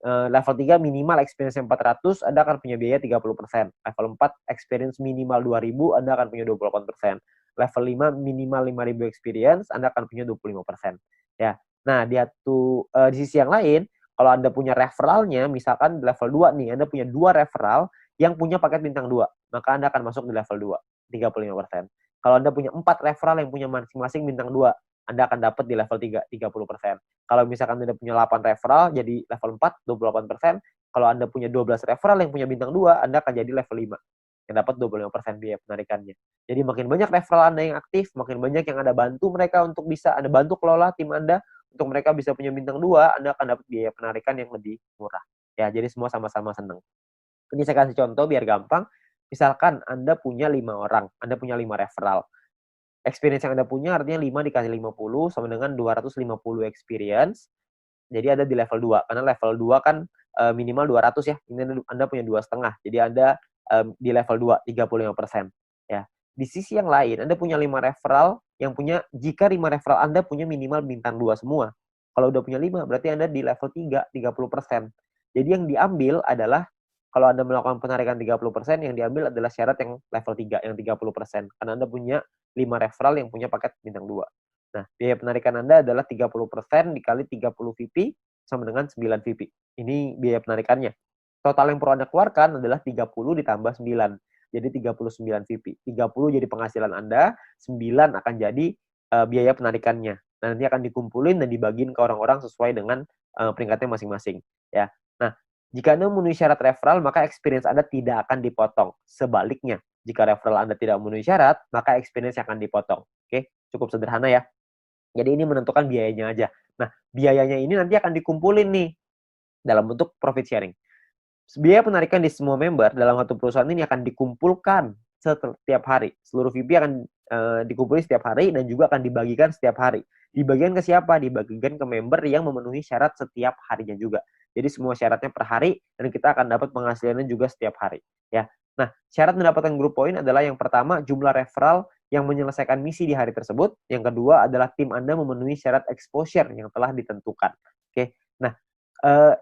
Level 3 minimal experience 400, Anda akan punya biaya 30%. Level 4 experience minimal 2000, Anda akan punya 28%. Level 5 minimal 5000 experience, Anda akan punya 25%. Ya. Nah, di sisi yang lain, kalau Anda punya referralnya, misalkan level 2 nih, Anda punya 2 referral yang punya paket bintang 2, maka Anda akan masuk di level 2, 35%. Kalau Anda punya 4 referral yang punya masing-masing bintang 2, Anda akan dapat di level 3, 30%. Kalau misalkan Anda punya 8 referral, jadi level 4, 28%. Kalau Anda punya 12 referral yang punya bintang 2, Anda akan jadi level 5, yang dapat 25% biaya penarikannya. Jadi makin banyak referral Anda yang aktif, makin banyak yang Anda bantu mereka untuk bisa Anda bantu kelola tim Anda, untuk mereka bisa punya bintang 2, Anda akan dapat biaya penarikan yang lebih murah. Ya, jadi semua sama-sama senang. Ini saya kasih contoh biar gampang. Misalkan Anda punya 5 orang, Anda punya 5 referral. Experience yang Anda punya artinya 5 dikali 50 sama dengan 250 experience. Jadi ada di level 2. Karena level 2 kan minimal 200 ya. Ini Anda punya 2,5. Jadi Anda di level 2, 35%. Ya. Di sisi yang lain, Anda punya 5 referral yang punya, jika 5 referral Anda punya minimal bintang 2 semua. Kalau udah punya 5, berarti Anda di level 3, 30%. Jadi yang diambil adalah kalau Anda melakukan penarikan 30%, yang diambil adalah syarat yang level 3, yang 30%. Karena Anda punya 5 referral yang punya paket bintang 2. Nah, biaya penarikan Anda adalah 30% dikali 30 VP sama dengan 9 VP. Ini biaya penarikannya. Total yang perlu Anda keluarkan adalah 30 ditambah 9. Jadi 39 VP. 30 jadi penghasilan Anda, 9 akan jadi biaya penarikannya. Nah, nanti akan dikumpulin dan dibagiin ke orang-orang sesuai dengan peringkatnya masing-masing. Ya. Nah, jika Anda memenuhi syarat referral, maka experience Anda tidak akan dipotong. Sebaliknya, jika referral Anda tidak memenuhi syarat, maka experience akan dipotong. Oke, cukup sederhana ya. Jadi ini menentukan biayanya aja. Nah, biayanya ini nanti akan dikumpulin nih dalam bentuk profit sharing. Biaya penarikan di semua member dalam satu perusahaan ini akan dikumpulkan setiap hari. Seluruh VP akan dikumpulkan setiap hari dan juga akan dibagikan setiap hari. Dibagikan ke siapa? Dibagikan ke member yang memenuhi syarat setiap harinya juga. Jadi semua syaratnya per hari dan kita akan dapat penghasilannya juga setiap hari. Ya. Nah, syarat mendapatkan group point adalah yang pertama jumlah referral yang menyelesaikan misi di hari tersebut. Yang kedua adalah tim Anda memenuhi syarat exposure yang telah ditentukan. Oke. Nah,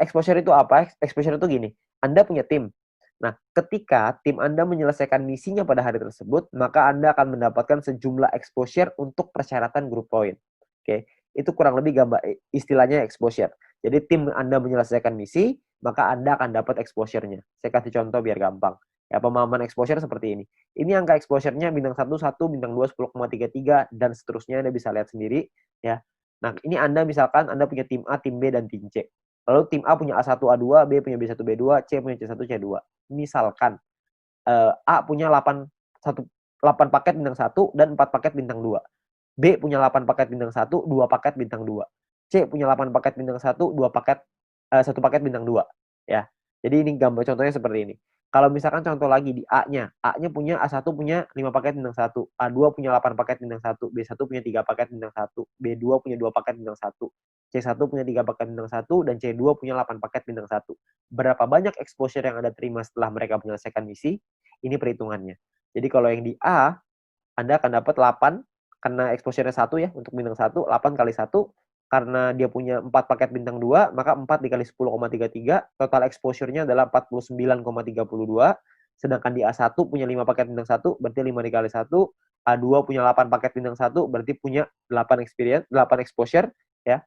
exposure itu apa? Exposure itu gini. Anda punya tim. Nah, ketika tim Anda menyelesaikan misinya pada hari tersebut, maka Anda akan mendapatkan sejumlah exposure untuk persyaratan group point. Oke, itu kurang lebih gambar istilahnya exposure. Jadi tim Anda menyelesaikan misi, maka Anda akan dapat exposure-nya. Saya kasih contoh biar gampang. Ya, pemahaman exposure seperti ini. Ini angka exposure-nya bintang 1, 1, bintang 2, 10,33, dan seterusnya Anda bisa lihat sendiri. Ya. Nah, ini Anda misalkan Anda punya tim A, tim B, dan tim C. Lalu tim A punya A1, A2, B punya B1, B2, C punya C1, C2. Misalkan A punya 8 paket bintang 1 dan 4 paket bintang 2. B punya 8 paket bintang 1, 2 paket bintang 2. C punya 8 paket bintang 1, 2 paket 1 paket bintang 2. Ya. Jadi ini gambar contohnya seperti ini. Kalau misalkan contoh lagi di A-nya punya A1 punya 5 paket bintang 1, A2 punya 8 paket bintang 1, B1 punya 3 paket bintang 1, B2 punya 2 paket bintang 1, C1 punya 3 paket bintang 1, dan C2 punya 8 paket bintang 1. Berapa banyak exposure yang Anda terima setelah mereka menyelesaikan misi? Ini perhitungannya. Jadi kalau yang di A, Anda akan dapat 8, karena exposure-nya 1 ya, untuk bintang 1, 8 kali 1, karena dia punya 4 paket bintang 2, maka 4 dikali 10,33, total exposure-nya adalah 49,32, sedangkan di A1 punya 5 paket bintang 1, berarti 5 dikali 1, A2 punya 8 paket bintang 1, berarti punya 8 exposure, ya.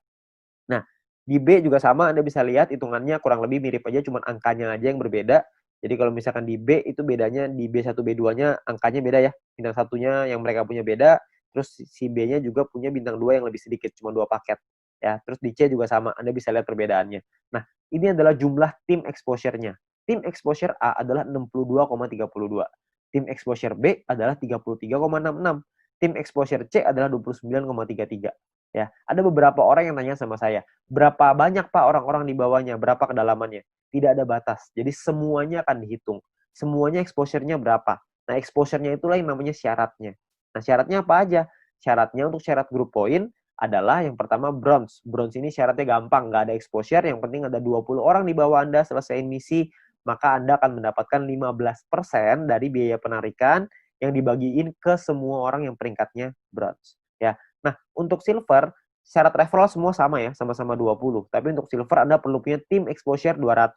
Nah, di B juga sama, Anda bisa lihat hitungannya kurang lebih mirip aja, cuma angkanya aja yang berbeda. Jadi kalau misalkan di B itu bedanya di B1, B2-nya angkanya beda ya. Bintang satunya yang mereka punya beda, terus si B-nya juga punya bintang 2 yang lebih sedikit, cuma 2 paket. Ya, terus di C juga sama, Anda bisa lihat perbedaannya. Nah, ini adalah jumlah tim exposure-nya. Tim exposure A adalah 62,32. Tim exposure B adalah 33,66. Tim exposure C adalah 29,33. Ya, ada beberapa orang yang tanya sama saya, berapa banyak Pak orang-orang di bawahnya, berapa kedalamannya? Tidak ada batas. Jadi semuanya akan dihitung. Semuanya exposure-nya berapa? Nah, exposure-nya itulah yang namanya syaratnya. Nah, syaratnya apa aja? Syaratnya untuk syarat group point adalah yang pertama bronze. Bronze ini syaratnya gampang, nggak ada exposure, yang penting ada 20 orang di bawah Anda selesai misi, maka Anda akan mendapatkan 15% dari biaya penarikan yang dibagiin ke semua orang yang peringkatnya bronze. Ya. Nah, untuk silver, syarat referral semua sama ya, sama-sama 20. Tapi untuk silver Anda perlu punya tim exposure 200.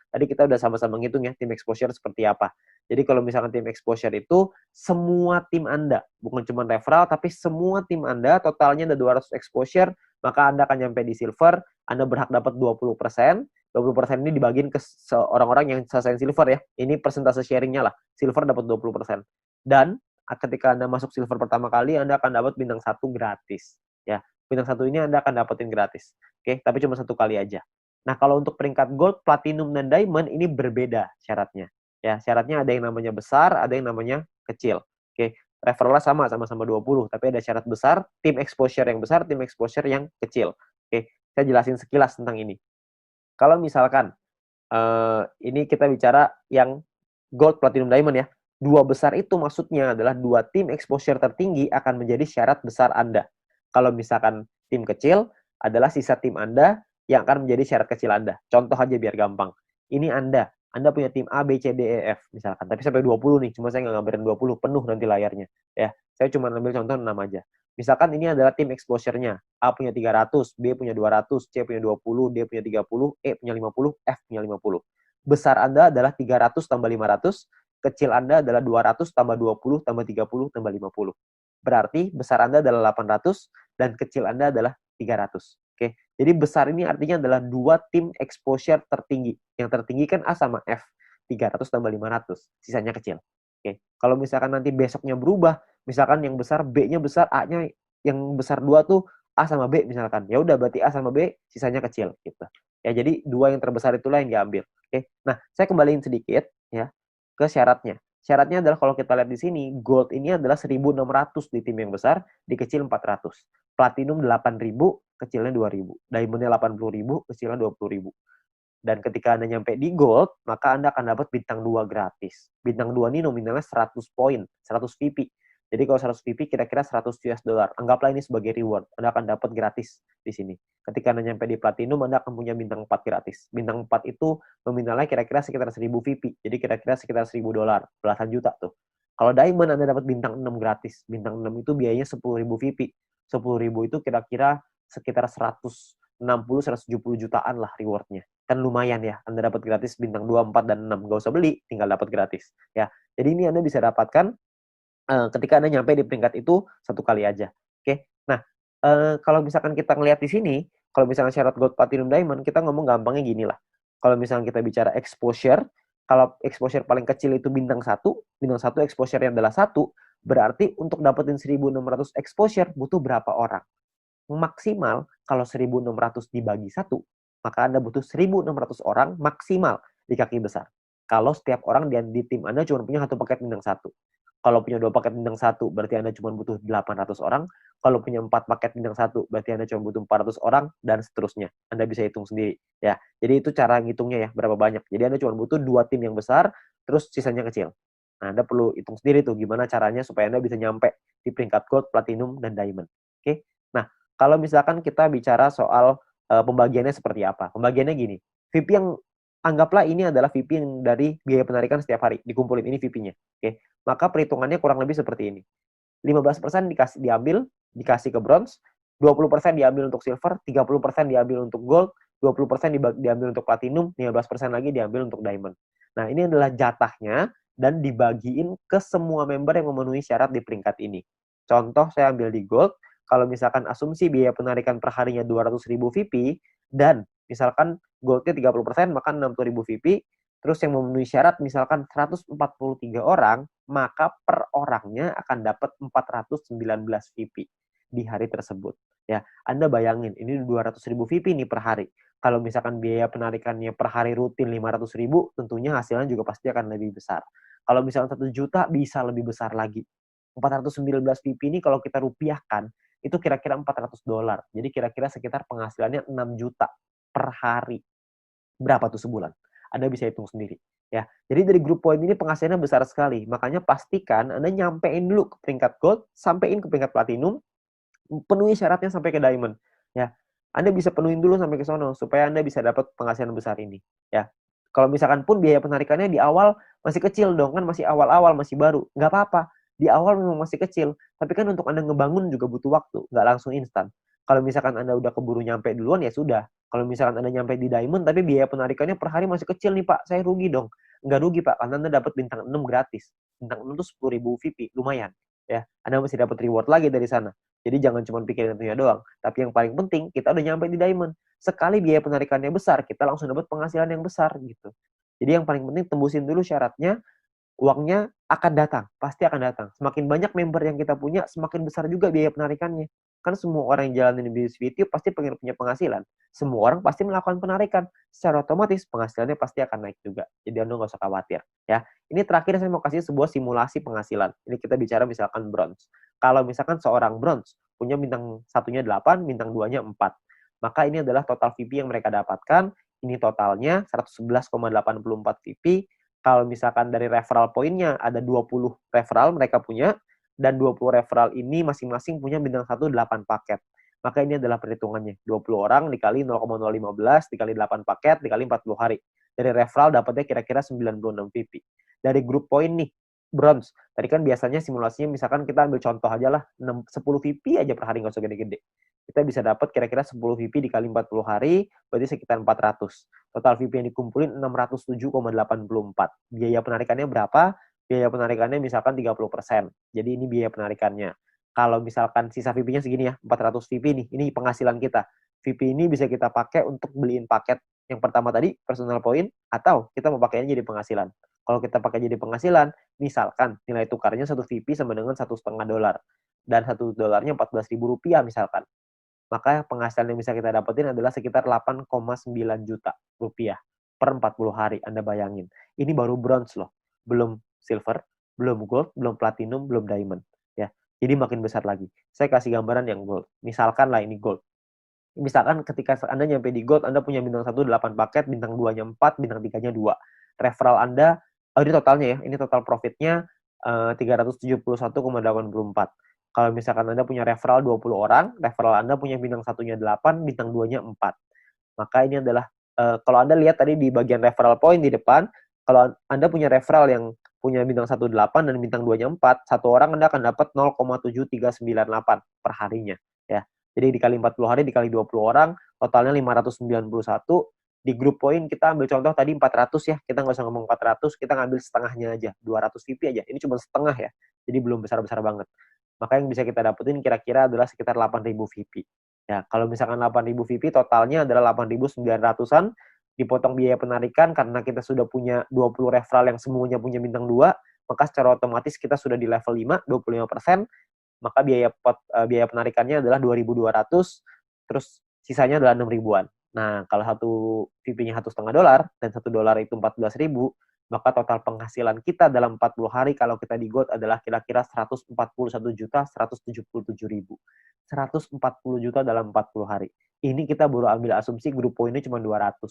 Tadi kita udah sama-sama ngitung ya, tim exposure seperti apa. Jadi kalau misalkan tim exposure itu, semua tim Anda, bukan cuma referral, tapi semua tim Anda, totalnya ada 200 exposure, maka Anda akan nyampe di silver, Anda berhak dapat 20%. 20% ini dibagiin ke orang-orang yang selesai silver ya. Ini persentase sharingnya lah. Silver dapat 20%. Dan ketika Anda masuk silver pertama kali, Anda akan dapat bintang 1 gratis. Ya, bintang 1 ini Anda akan dapetin gratis. Oke, tapi cuma 1 kali aja. Nah, kalau untuk peringkat gold, platinum, dan diamond ini berbeda syaratnya. Ya, syaratnya ada yang namanya besar, ada yang namanya kecil. Oke, referralnya sama-sama 20, tapi ada syarat besar, tim exposure yang besar, tim exposure yang kecil. Oke, saya jelasin sekilas tentang ini. Kalau misalkan ini kita bicara yang gold, platinum, diamond ya. 2 besar itu maksudnya adalah 2 tim exposure tertinggi akan menjadi syarat besar Anda. Kalau misalkan tim kecil adalah sisa tim Anda yang akan menjadi syarat kecil Anda. Contoh aja biar gampang. Ini Anda punya tim A, B, C, D, E, F misalkan. Tapi sampai 20 nih, cuma saya nggak ngambilin 20, penuh nanti layarnya. Ya, saya cuma ambil contoh 6 aja. Misalkan ini adalah tim exposure-nya. A punya 300, B punya 200, C punya 20, D punya 30, E punya 50, F punya 50. besar Anda adalah 300 tambah 500, kecil Anda adalah 200 tambah 20 tambah 30 tambah 50. Berarti besar Anda adalah 800 dan kecil Anda adalah 300. Oke. Jadi besar ini artinya adalah dua tim exposure tertinggi. Yang tertinggi kan A sama F. 300 tambah 500. Sisanya kecil. Oke. Kalau misalkan nanti besoknya berubah, misalkan yang besar B-nya besar, A-nya yang besar 2 tuh A sama B misalkan. Ya udah berarti A sama B sisanya kecil gitu. Ya jadi dua yang terbesar itulah yang diambil. Oke. Nah, saya kembaliin sedikit ya ke syaratnya. Syaratnya adalah kalau kita lihat di sini, gold ini adalah 1.600 di tim yang besar, di kecil 400. Platinum 8.000, kecilnya 2.000. Diamondnya 80.000, kecilnya 20.000. Dan ketika Anda nyampe di gold, maka Anda akan dapat bintang 2 gratis. Bintang 2 ini nominalnya 100 poin, 100 VP. Jadi kalau 100 VP kira-kira 100 US dollar. Anggaplah ini sebagai reward. Anda akan dapat gratis di sini. Ketika Anda nyampe di platinum, Anda akan punya bintang 4 gratis. Bintang 4 itu nominalnya kira-kira sekitar 1000 VP. Jadi kira-kira sekitar 1000 dolar, belasan juta tuh. Kalau diamond Anda dapat bintang 6 gratis. Bintang 6 itu biayanya 10.000 VP. 10.000 itu kira-kira sekitar 160-170 jutaan lah rewardnya. Kan lumayan ya, Anda dapat gratis bintang 2, 4, dan 6. Gak usah beli, tinggal dapat gratis. Ya, jadi ini Anda bisa dapatkan ketika Anda nyampe di peringkat itu satu kali aja. Oke. Nah, kalau misalkan kita ngelihat di sini, kalau misalkan syarat gold, platinum, diamond, kita ngomong gampangnya gini lah. Kalau misalkan kita bicara exposure, kalau exposure paling kecil itu bintang 1 exposure-nya adalah 1, berarti untuk dapetin 1.600 exposure butuh berapa orang? Maksimal kalau 1.600 dibagi 1, maka Anda butuh 1.600 orang maksimal di kaki besar. Kalau setiap orang di tim Anda cuma punya satu paket bintang 1. Kalau punya 2 paket bintang 1, berarti Anda cuma butuh 800 orang. Kalau punya 4 paket bintang 1, berarti Anda cuma butuh 400 orang, dan seterusnya. Anda bisa hitung sendiri. Ya, jadi itu cara ngitungnya ya, berapa banyak. Jadi Anda cuma butuh 2 tim yang besar, terus sisanya kecil. Nah, Anda perlu hitung sendiri tuh, gimana caranya supaya Anda bisa nyampe di peringkat gold, platinum, dan diamond. Oke? Nah, kalau misalkan kita bicara soal pembagiannya seperti apa. Pembagiannya gini, VP yang anggaplah ini adalah VP yang dari biaya penarikan setiap hari, dikumpulin ini VP-nya. Oke, maka perhitungannya kurang lebih seperti ini. 15% dikasih ke bronze, 20% diambil untuk silver, 30% diambil untuk gold, 20% diambil untuk platinum, 15% lagi diambil untuk diamond. Nah, ini adalah jatahnya dan dibagiin ke semua member yang memenuhi syarat di peringkat ini. Contoh saya ambil di gold, kalau misalkan asumsi biaya penarikan per harinya 200.000 VP dan misalkan goldnya 30%, maka 60.000 VP. Terus yang memenuhi syarat misalkan 143 orang, maka per orangnya akan dapat 419 VP di hari tersebut. Ya, Anda bayangin, ini 200.000 VP nih per hari. Kalau misalkan biaya penarikannya per hari rutin 500.000, tentunya hasilnya juga pasti akan lebih besar. Kalau misalkan 1 juta, bisa lebih besar lagi. 419 VP ini kalau kita rupiahkan, itu kira-kira 400 dolar. Jadi kira-kira sekitar penghasilannya 6 juta per hari. Berapa tuh sebulan? Anda bisa hitung sendiri. Ya, jadi dari grup poin ini penghasilannya besar sekali. Makanya pastikan Anda nyampein dulu ke peringkat gold, sampein ke peringkat platinum, penuhi syaratnya sampai ke diamond. Ya, Anda bisa penuhin dulu sampai ke sono supaya Anda bisa dapat penghasilan besar ini. Ya, kalau misalkan pun biaya penarikannya di awal masih kecil dong, kan masih awal-awal, masih baru. Nggak apa-apa. Di awal memang masih kecil, tapi kan untuk Anda ngebangun juga butuh waktu, nggak langsung instan. Kalau misalkan Anda udah keburu nyampe duluan, ya sudah. Kalau misalkan Anda nyampe di diamond, tapi biaya penarikannya per hari masih kecil nih Pak, saya rugi dong. Nggak rugi Pak, karena Anda dapat bintang 6 gratis. Bintang 6 itu 10.000 VP, lumayan. Ya, Anda masih dapat reward lagi dari sana. Jadi jangan cuma pikirin itunya doang. Tapi yang paling penting, kita udah nyampe di diamond. Sekali biaya penarikannya besar, kita langsung dapat penghasilan yang besar gitu. Jadi yang paling penting tembusin dulu syaratnya, uangnya akan datang, pasti akan datang. Semakin banyak member yang kita punya, semakin besar juga biaya penarikannya. Kan semua orang yang jalanin bisnis video pasti pengen punya penghasilan. Semua orang pasti melakukan penarikan. Secara otomatis penghasilannya pasti akan naik juga. Jadi Anda nggak usah khawatir. Ya, ini terakhir saya mau kasih sebuah simulasi penghasilan. Ini kita bicara misalkan bronze. Kalau misalkan seorang bronze punya bintang satunya 8, bintang 2-nya 4. Maka ini adalah total VP yang mereka dapatkan. Ini totalnya 111,84 VP. Kalau misalkan dari referral poinnya ada 20 referral mereka punya, dan 20 referral ini masing-masing punya bintang 1 8 paket. Maka ini adalah perhitungannya. 20 orang dikali 0,015 dikali 8 paket dikali 40 hari. Dari referral dapatnya kira-kira 96 VP. Dari grup poin nih, bronze. Tadi kan biasanya simulasinya misalkan kita ambil contoh aja lah, 10 VP aja per hari, nggak usah gede-gede. kita bisa dapat kira-kira 10 VP dikali 40 hari, berarti sekitar 400. Total VP yang dikumpulin 607,84. Biaya penarikannya berapa? Biaya penarikannya misalkan 30%. Jadi ini biaya penarikannya. Kalau misalkan sisa VP-nya segini ya, 400 VP nih, ini penghasilan kita. VP ini bisa kita pakai untuk beliin paket yang pertama tadi, personal point, atau kita mau pakainya jadi penghasilan. Kalau kita pakai jadi penghasilan, misalkan nilai tukarnya 1 VP sama dengan $1,5, dan $1 14.000 rupiah misalkan. Maka penghasilan yang bisa kita dapetin adalah sekitar 8,9 juta rupiah per 40 hari. Anda bayangin. Ini baru bronze loh. Belum silver, belum gold, belum platinum, belum diamond. Ya. Jadi makin besar lagi. Saya kasih gambaran yang gold. Misalkan lah ini gold. Misalkan ketika Anda nyampe di gold, Anda punya bintang 1 8 paket, bintang 2-nya 4, bintang 3-nya 2. Referral Anda, ini totalnya ya, ini total profitnya 371,84. Kalau misalkan Anda punya referral 20 orang, referral Anda punya bintang 1-nya 8, bintang 2-nya 4. Maka ini adalah, kalau Anda lihat tadi di bagian referral point di depan, kalau Anda punya referral yang punya bintang 1 8 dan bintang 2-nya 4, satu orang Anda akan dapat 0,7398 per harinya. Ya. Jadi dikali 40 hari, dikali 20 orang, totalnya 591. Di grup poin kita ambil contoh tadi 400 ya, kita nggak usah ngomong 400, kita ngambil setengahnya aja, 200 VP aja. Ini cuma setengah ya, jadi belum besar-besar banget. Maka yang bisa kita dapetin kira-kira adalah sekitar 8.000 VP. Ya, kalau misalkan 8.000 VP totalnya adalah 8.900-an, dipotong biaya penarikan karena kita sudah punya 20 referral yang semuanya punya bintang 2, maka secara otomatis kita sudah di level 5, 25%, maka biaya penarikannya adalah 2.200, terus sisanya adalah 6 ribuan. Nah, kalau satu VP-nya $1,5 dan $1 itu 14.000, maka total penghasilan kita dalam 40 hari kalau kita di gold adalah kira-kira 141.177.000. 140 juta dalam 40 hari. Ini kita baru ambil asumsi grup poinnya cuma 200.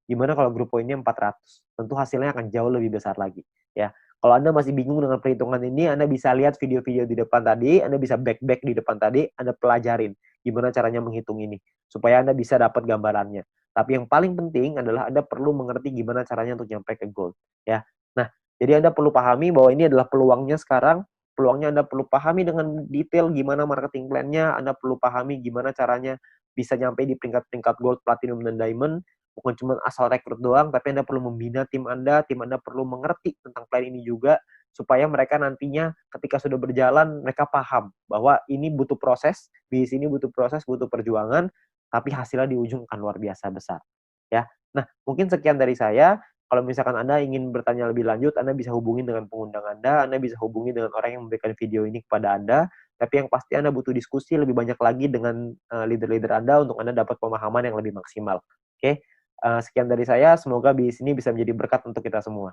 Gimana kalau grup poinnya 400? Tentu hasilnya akan jauh lebih besar lagi. Ya, kalau Anda masih bingung dengan perhitungan ini, Anda bisa lihat video-video di depan tadi, Anda bisa back di depan tadi, Anda pelajarin gimana caranya menghitung ini, supaya Anda bisa dapat gambarannya. Tapi yang paling penting adalah Anda perlu mengerti gimana caranya untuk nyampe ke gold. Ya. Nah, jadi Anda perlu pahami bahwa ini adalah peluangnya sekarang, peluangnya Anda perlu pahami dengan detail gimana marketing plan-nya, Anda perlu pahami gimana caranya bisa nyampe di peringkat-peringkat gold, platinum, dan diamond, bukan cuma asal rekrut doang, tapi Anda perlu membina tim Anda perlu mengerti tentang plan ini juga, supaya mereka nantinya ketika sudah berjalan, mereka paham bahwa ini butuh proses, di sini butuh proses, butuh perjuangan, tapi hasilnya di ujung akan luar biasa besar. Ya. Nah, mungkin sekian dari saya. Kalau misalkan Anda ingin bertanya lebih lanjut, Anda bisa hubungi dengan pengundang Anda bisa hubungi dengan orang yang memberikan video ini kepada Anda, tapi yang pasti Anda butuh diskusi lebih banyak lagi dengan leader-leader Anda untuk Anda dapat pemahaman yang lebih maksimal. Oke? Sekian dari saya, semoga bisnis ini bisa menjadi berkat untuk kita semua.